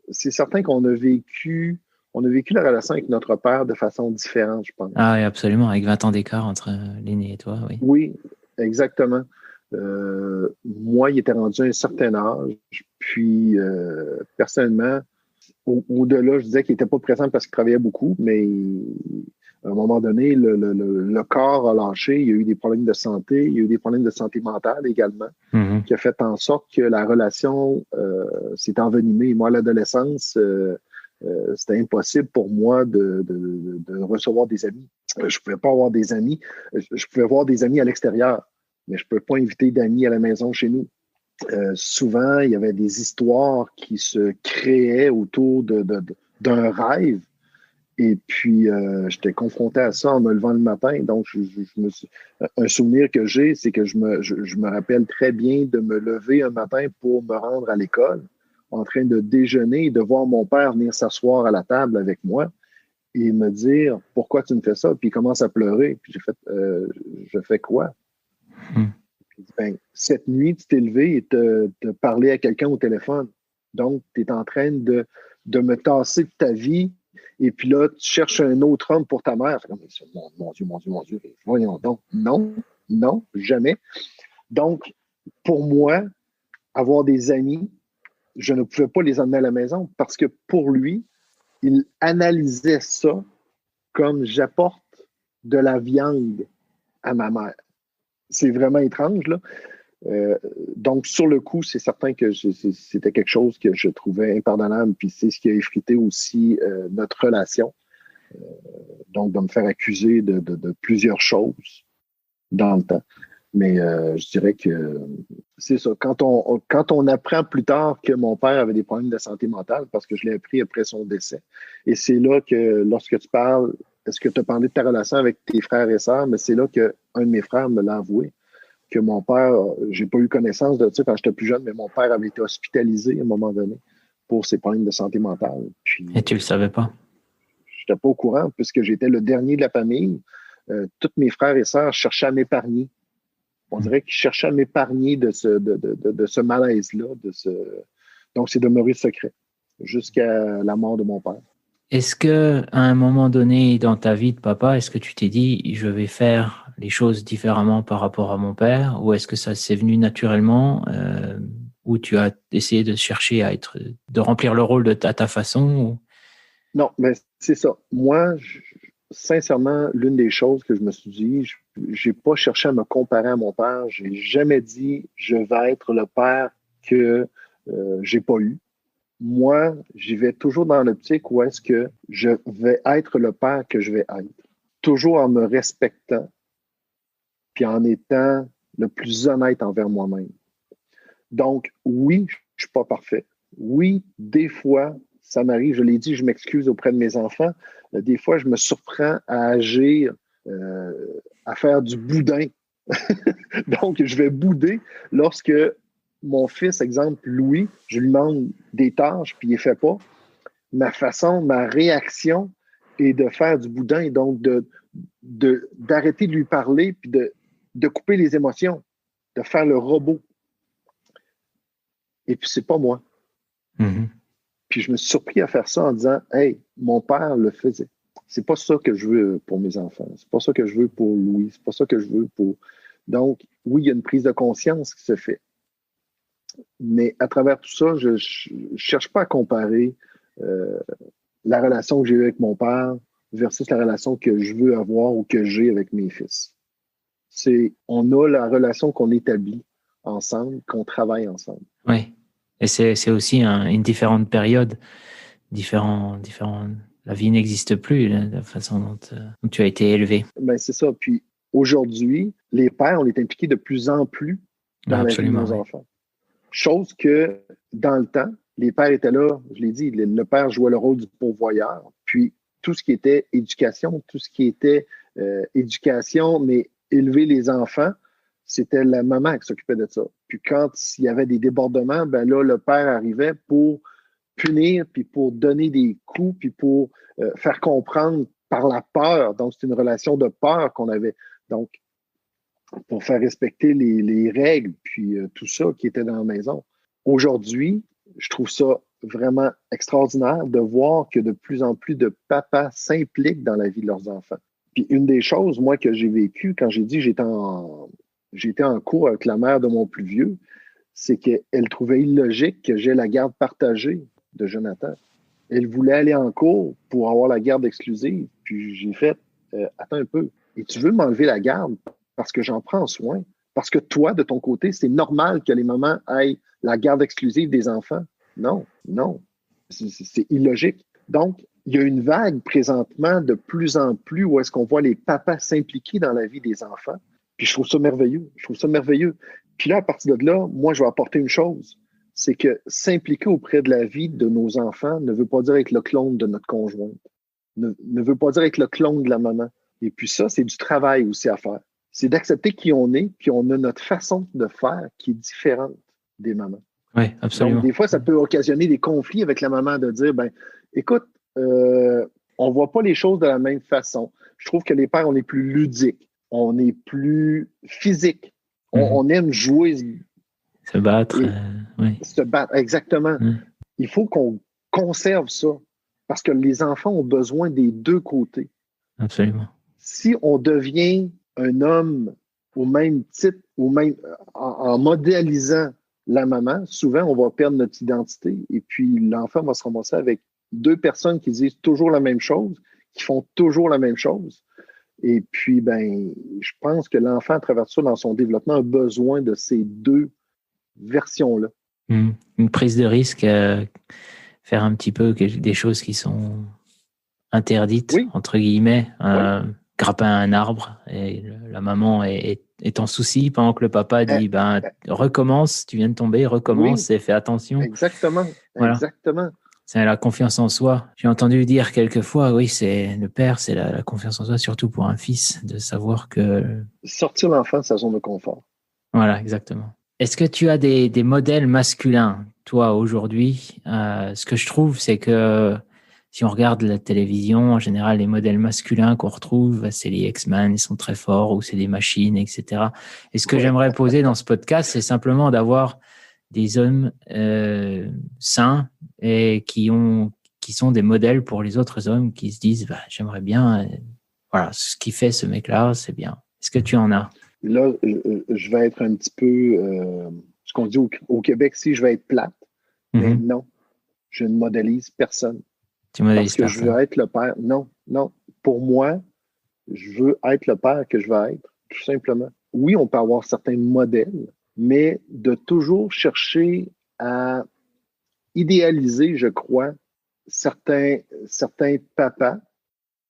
c'est certain qu'on a vécu la relation avec notre père de façon différente, je pense. Ah oui, absolument, avec 20 ans d'écart entre l'aîné et toi, oui. Oui, exactement. Moi, il était rendu à un certain âge, puis personnellement, au-delà, je disais qu'il n'était pas présent parce qu'il travaillait beaucoup, mais à un moment donné, le corps a lâché, il y a eu des problèmes de santé, il y a eu des problèmes de santé mentale également, Mm-hmm. qui a fait en sorte que la relation s'est envenimée. Moi, à l'adolescence, c'était impossible pour moi de recevoir des amis. Je ne pouvais pas avoir des amis. Je pouvais voir des amis à l'extérieur, mais je ne pouvais pas inviter d'amis à la maison chez nous. Souvent, il y avait des histoires qui se créaient autour d'un rêve. Et puis, j'étais confronté à ça en me levant le matin. Donc, un souvenir que j'ai, c'est que je me rappelle très bien de me lever un matin pour me rendre à l'école, en train de déjeuner et de voir mon père venir s'asseoir à la table avec moi et me dire pourquoi tu me fais ça? Puis il commence à pleurer. Puis j'ai fait je fais quoi? Hmm. Puis il dit, ben, cette nuit, tu t'es levé et te parlé à quelqu'un au téléphone. Donc, tu es en train de me tasser de ta vie. Et puis là, tu cherches un autre homme pour ta mère. C'est comme, mon Dieu, mon Dieu, mon Dieu. Voyons donc. Non, non, jamais. Donc, pour moi, avoir des amis, je ne pouvais pas les emmener à la maison parce que pour lui, il analysait ça comme j'apporte de la viande à ma mère. C'est vraiment étrange, là. Donc, sur le coup, c'est certain que c'était quelque chose que je trouvais impardonnable, puis c'est ce qui a effrité aussi notre relation. Donc, de me faire accuser de plusieurs choses dans le temps. Mais je dirais que c'est ça. Quand on apprend plus tard que mon père avait des problèmes de santé mentale, parce que je l'ai appris après son décès, et c'est là que lorsque tu parles, est-ce que tu as parlé de ta relation avec tes frères et sœurs, mais c'est là qu'un de mes frères me l'a avoué, que mon père, j'ai pas eu connaissance de ça quand j'étais plus jeune, mais mon père avait été hospitalisé à un moment donné pour ses problèmes de santé mentale. Puis, Et tu le savais pas? je n'étais pas au courant puisque j'étais le dernier de la famille. Tous mes frères et sœurs cherchaient à m'épargner. On dirait qu'ils cherchaient à m'épargner de ce malaise-là. Donc, c'est demeuré secret jusqu'à la mort de mon père. Est-ce que à un moment donné dans ta vie de papa, est-ce que tu t'es dit je vais faire les choses différemment par rapport à mon père, ou est-ce que ça s'est venu naturellement, ou tu as essayé de chercher de remplir le rôle à ta façon ou... Non, mais c'est ça. Moi, sincèrement, l'une des choses que je me suis dit, j'ai pas cherché à me comparer à mon père. J'ai jamais dit je vais être le père que j'ai pas eu. Moi, j'y vais toujours dans l'optique où est-ce que je vais être le père que je vais être. Toujours en me respectant, puis en étant le plus honnête envers moi-même. Donc, oui, je suis pas parfait. Oui, des fois, ça m'arrive, je l'ai dit, je m'excuse auprès de mes enfants. Des fois, je me surprends à agir, à faire du boudin. Donc, je vais bouder lorsque mon fils, exemple, Louis, je lui demande des tâches, puis il ne les fait pas. Ma réaction est de faire du boudin, et donc d'arrêter de lui parler, puis de couper les émotions, de faire le robot. Et puis, c'est pas moi. Mm-hmm. Puis, je me suis surpris à faire ça en disant, hey, mon père le faisait. C'est pas ça que je veux pour mes enfants. C'est pas ça que je veux pour Louis. C'est pas ça que je veux pour. Donc, oui, il y a une prise de conscience qui se fait. Mais à travers tout ça, je ne cherche pas à comparer la relation que j'ai eue avec mon père versus la relation que je veux avoir ou que j'ai avec mes fils. On a la relation qu'on établit ensemble, qu'on travaille ensemble. Oui. Et c'est aussi une différente période, la vie n'existe plus, la façon dont tu as été élevé. Ben, c'est ça. Puis aujourd'hui, les pères, on est impliqués de plus en plus dans la vie de nos enfants. Chose que, dans le temps, les pères étaient là, je l'ai dit, le père jouait le rôle du pourvoyeur. Puis tout ce qui était éducation, mais élever les enfants, c'était la maman qui s'occupait de ça. Puis quand il y avait des débordements, ben là, le père arrivait pour punir, puis pour donner des coups, puis pour faire comprendre par la peur. Donc, c'est une relation de peur qu'on avait. Donc, pour faire respecter les règles, puis tout ça qui était dans la maison. Aujourd'hui, je trouve ça vraiment extraordinaire de voir que de plus en plus de papas s'impliquent dans la vie de leurs enfants. Puis une des choses, moi, que j'ai vécues quand j'ai dit j'étais en cours avec la mère de mon plus vieux, c'est qu'elle trouvait illogique que j'aie la garde partagée de Jonathan. Elle voulait aller en cours pour avoir la garde exclusive. Puis j'ai fait, attends un peu, et tu veux m'enlever la garde parce que j'en prends soin. Parce que toi, de ton côté, c'est normal que les mamans aient la garde exclusive des enfants. Non, non. C'est illogique. Donc, il y a une vague présentement de plus en plus où est-ce qu'on voit les papas s'impliquer dans la vie des enfants. Puis je trouve ça merveilleux. Je trouve ça merveilleux. Puis là, à partir de là, moi, je vais apporter une chose. C'est que s'impliquer auprès de la vie de nos enfants ne veut pas dire être le clone de notre conjointe. ne veut pas dire être le clone de la maman. Et puis ça, c'est du travail aussi à faire. C'est d'accepter qui on est, puis on a notre façon de faire qui est différente des mamans. Oui, Donc, absolument. des fois, ça peut occasionner des conflits avec la maman de dire, ben, écoute, on ne voit pas les choses de la même façon. Je trouve que les pères, on est plus ludiques, on est plus physique, on aime jouer Se battre, et oui. se battre. Exactement. Il faut qu'on conserve ça parce que les enfants ont besoin des deux côtés. Absolument. Si on devient un homme au même type, en modélisant la maman, souvent on va perdre notre identité et puis l'enfant va se ramasser avec deux personnes qui disent toujours la même chose, qui font toujours la même chose. Et puis, ben, je pense que l'enfant, à travers ça, dans son développement, a besoin de ces deux versions-là. Une prise de risque, faire un petit peu des choses qui sont interdites, Oui. entre guillemets, Oui. grimper à un arbre et la maman est en souci pendant que le papa dit recommence, tu viens de tomber, recommence Oui. et fais attention. Exactement. Voilà. Exactement. C'est la confiance en soi. J'ai entendu dire quelquefois, oui, c'est le père, c'est la confiance en soi, surtout pour un fils, de savoir que... Sortir l'enfant de sa zone de confort. Voilà, exactement. Est-ce que tu as des modèles masculins, toi, aujourd'hui? Ce que je trouve, c'est que si on regarde la télévision, en général, les modèles masculins qu'on retrouve, c'est les X-Men, ils sont très forts, ou c'est des machines, etc. Et ce que j'aimerais poser dans ce podcast, c'est simplement d'avoir des hommes sains et qui sont des modèles pour les autres hommes qui se disent, bah, j'aimerais bien, voilà, ce qu'il fait ce mec-là, c'est bien. Est-ce que tu en as? Là, je vais être un petit peu, ce qu'on dit au Québec, si je vais être plate, mais non, je ne modélise personne. Tu modélises parce que personne. je veux être le père. Non, non. Pour moi, je veux être le père que je veux être, tout simplement. Oui, on peut avoir certains modèles, mais de toujours chercher à idéaliser, je crois, certains papas,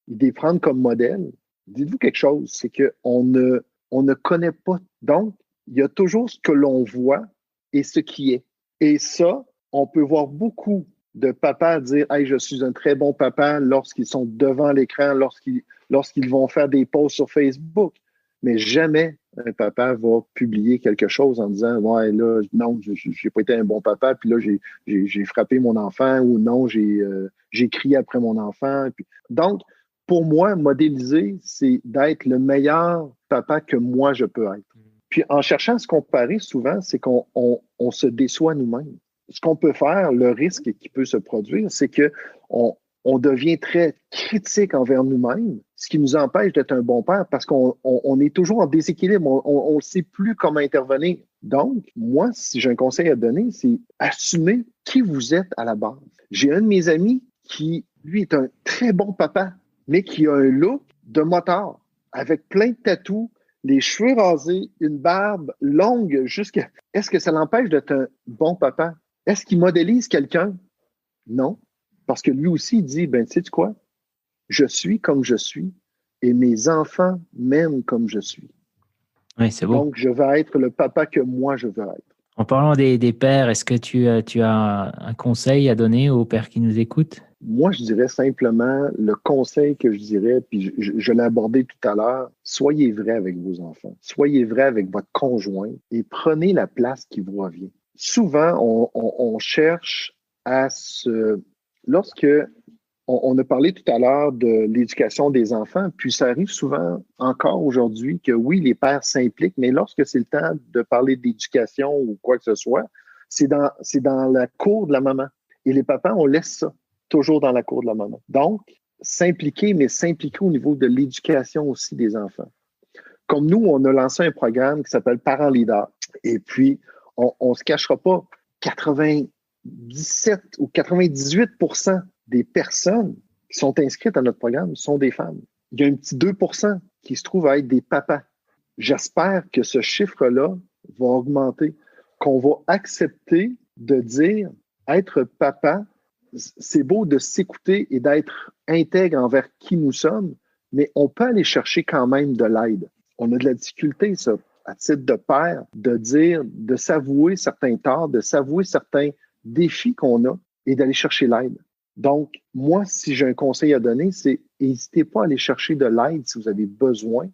les prendre comme modèle. Dites-vous quelque chose, c'est qu'on ne connaît pas. Donc, il y a toujours ce que l'on voit et ce qui est. Et ça, on peut voir beaucoup de papas dire « Hey, je suis un très bon papa » lorsqu'ils sont devant l'écran, lorsqu'ils vont faire des posts sur Facebook. Mais jamais un papa va publier quelque chose en disant « Ouais, là, non, j'ai pas été un bon papa, puis là, j'ai frappé mon enfant » ou « Non, j'ai crié après mon enfant. » Donc, pour moi, modéliser, c'est d'être le meilleur papa que moi, je peux être. Puis en cherchant à se comparer, souvent, c'est qu'on se déçoit nous-mêmes. Ce qu'on peut faire, le risque qui peut se produire, c'est qu'on devient très critique envers nous-mêmes, ce qui nous empêche d'être un bon père parce qu'on est toujours en déséquilibre, on ne sait plus comment intervenir. Donc, moi, si j'ai un conseil à donner, c'est assumer qui vous êtes à la base. J'ai un de mes amis qui, lui, est un très bon papa, mais qui a un look de motard, avec plein de tatous, les cheveux rasés, une barbe longue jusqu'à... Est-ce que ça l'empêche d'être un bon papa? Est-ce qu'il modélise quelqu'un? Non. Parce que lui aussi, il dit, ben, tu sais quoi? Je suis comme je suis et mes enfants m'aiment comme je suis. Oui, c'est beau. Donc, je vais être le papa que moi, je veux être. En parlant des pères, est-ce que tu as un conseil à donner aux pères qui nous écoutent? Moi, je dirais simplement le conseil que je dirais, puis je l'ai abordé tout à l'heure, soyez vrai avec vos enfants, soyez vrai avec votre conjoint et prenez la place qui vous revient. Souvent, on cherche à se... Lorsque on a parlé tout à l'heure de l'éducation des enfants, puis ça arrive souvent encore aujourd'hui que oui, les pères s'impliquent, mais lorsque c'est le temps de parler d'éducation ou quoi que ce soit, c'est dans la cour de la maman. Et les papas, on laisse ça toujours dans la cour de la maman. Donc, s'impliquer, mais s'impliquer au niveau de l'éducation aussi des enfants. Comme nous, on a lancé un programme qui s'appelle Parents Leaders. Et puis, on ne se cachera pas, 97 ou 98% des personnes qui sont inscrites à notre programme sont des femmes. Il y a un petit 2% qui se trouvent à être des papas. J'espère que ce chiffre-là va augmenter, qu'on va accepter de dire être papa, c'est beau de s'écouter et d'être intègre envers qui nous sommes, mais on peut aller chercher quand même de l'aide. On a de la difficulté, ça, à titre de père, de dire, de s'avouer certains torts, de s'avouer certains défis qu'on a et d'aller chercher l'aide. Donc, moi, si j'ai un conseil à donner, c'est n'hésitez pas à aller chercher de l'aide si vous avez besoin,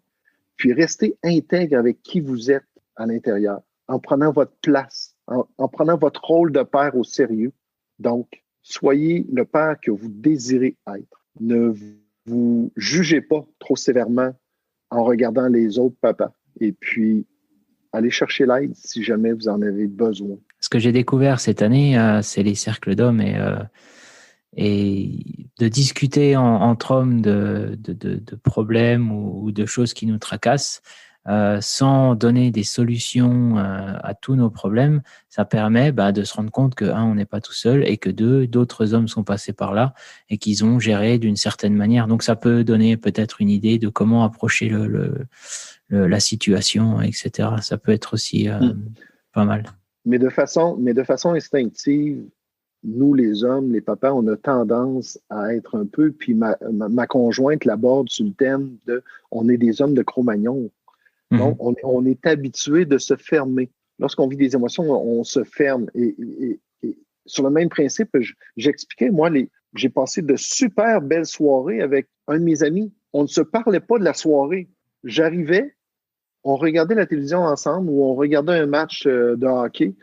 puis restez intègre avec qui vous êtes à l'intérieur, en prenant votre place, en prenant votre rôle de père au sérieux. Donc, soyez le père que vous désirez être. Ne vous jugez pas trop sévèrement en regardant les autres papas. Et puis, allez chercher l'aide si jamais vous en avez besoin. Ce que j'ai découvert cette année, c'est les cercles d'hommes et de discuter entre hommes de problèmes ou de choses qui nous tracassent sans donner des solutions à tous nos problèmes, ça permet de se rendre compte que, un, on n'est pas tout seul et que deux, d'autres hommes sont passés par là et qu'ils ont géré d'une certaine manière. Donc, ça peut donner peut-être une idée de comment approcher la situation, etc. Ça peut être aussi pas mal. Mais de façon instinctive, nous, les hommes, les papas, on a tendance à être un peu, puis ma conjointe l'aborde sur le thème de on est des hommes de Cro-Magnon. Donc, on est habitué de se fermer. Lorsqu'on vit des émotions, on se ferme. Et sur le même principe, j'expliquais, moi, j'ai passé de super belles soirées avec un de mes amis. On ne se parlait pas de la soirée. J'arrivais, on regardait la télévision ensemble ou on regardait un match de hockey.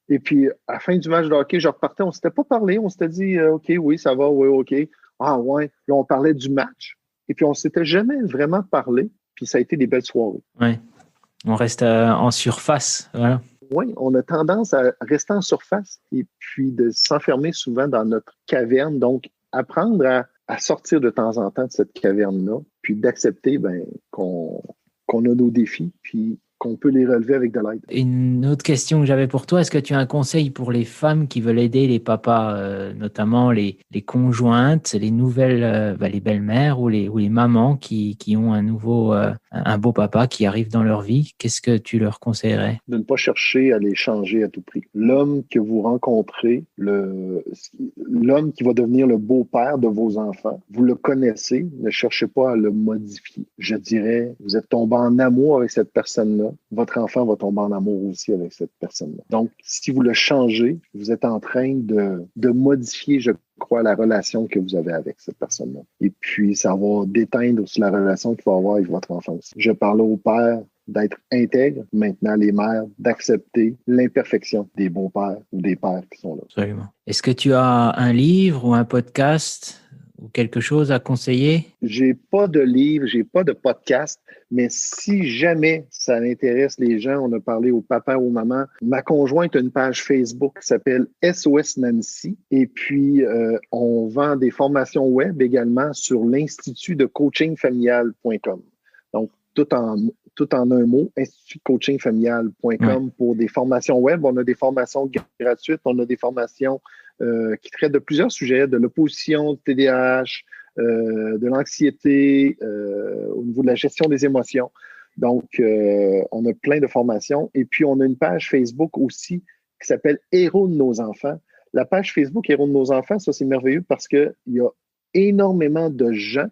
Et puis, à la fin du match de hockey, je repartais. On ne s'était pas parlé. On s'était dit, OK, oui, ça va, oui, OK. Ah, ouais. Là, on parlait du match. Et puis, on ne s'était jamais vraiment parlé. Puis, ça a été des belles soirées. Oui. On reste en surface. Voilà. Oui, on a tendance à rester en surface et puis de s'enfermer souvent dans notre caverne. Donc, apprendre à sortir de temps en temps de cette caverne-là, puis d'accepter qu'on a nos défis, puis qu'on peut les relever avec de l'aide. Une autre question que j'avais pour toi, est-ce que tu as un conseil pour les femmes qui veulent aider les papas, notamment les conjointes, les nouvelles, les belles-mères ou les mamans qui ont un beau papa qui arrive dans leur vie? Qu'est-ce que tu leur conseillerais? De ne pas chercher à les changer à tout prix. L'homme que vous rencontrez, l'homme qui va devenir le beau-père de vos enfants, vous le connaissez, ne cherchez pas à le modifier. Je dirais, vous êtes tombé en amour avec cette personne-là, votre enfant va tomber en amour aussi avec cette personne-là. Donc, si vous le changez, vous êtes en train de modifier, je crois, la relation que vous avez avec cette personne-là. Et puis, ça va déteindre aussi la relation qu'il va avoir avec votre enfant aussi. Je parlais au père d'être intègre, maintenant les mères d'accepter l'imperfection des beaux-pères ou des pères qui sont là. Absolument. Est-ce que tu as un livre ou un podcast ou quelque chose à conseiller? J'ai pas de livre, j'ai pas de podcast, mais si jamais ça intéresse les gens, on a parlé au papa ou aux mamans, ma conjointe a une page Facebook qui s'appelle SOS Nancy et puis on vend des formations web également sur l'Institut de coachingfamilial.com. Donc, tout en un mot, institutcoachingfamilial.com pour des formations web. On a des formations gratuites, on a des formations qui traitent de plusieurs sujets, de l'opposition, de TDAH, de l'anxiété, au niveau de la gestion des émotions. Donc, on a plein de formations. Et puis, on a une page Facebook aussi qui s'appelle Héros de nos enfants. La page Facebook Héros de nos enfants, ça, c'est merveilleux parce qu'il y a énormément de gens,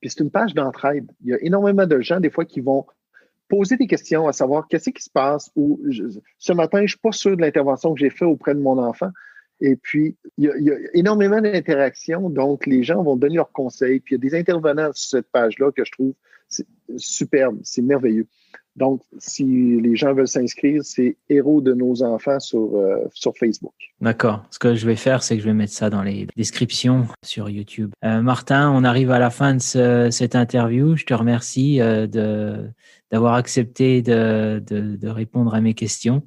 puis c'est une page d'entraide. Il y a énormément de gens, des fois, qui vont poser des questions à savoir qu'est-ce qui se passe ou ce matin, je ne suis pas sûr de l'intervention que j'ai faite auprès de mon enfant. Et puis, il y a énormément d'interactions, donc les gens vont donner leurs conseils. Puis il y a des intervenants sur cette page-là que je trouve superbe, c'est merveilleux. Donc, si les gens veulent s'inscrire, c'est Héros de nos enfants sur Facebook. D'accord. Ce que je vais faire, c'est que je vais mettre ça dans les descriptions sur YouTube. Martin, on arrive à la fin de cette interview. Je te remercie d'avoir accepté de répondre à mes questions.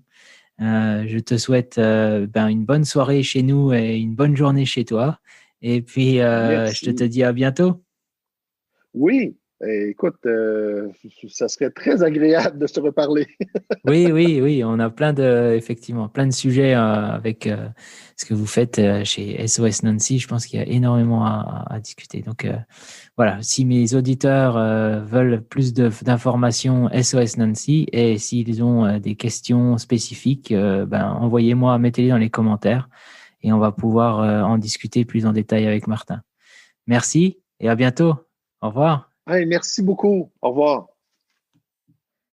Je te souhaite une bonne soirée chez nous et une bonne journée chez toi. Et puis, je te dis à bientôt. Oui. Écoute, ça serait très agréable de se reparler. Oui, on a effectivement plein de sujets avec ce que vous faites chez SOS Nancy. Je pense qu'il y a énormément à discuter. Donc voilà, si mes auditeurs veulent plus d'informations, SOS Nancy, et s'ils ont des questions spécifiques, envoyez-moi, mettez-les dans les commentaires et on va pouvoir en discuter plus en détail avec Martin. Merci et à bientôt. Au revoir. Hey, merci beaucoup. Au revoir.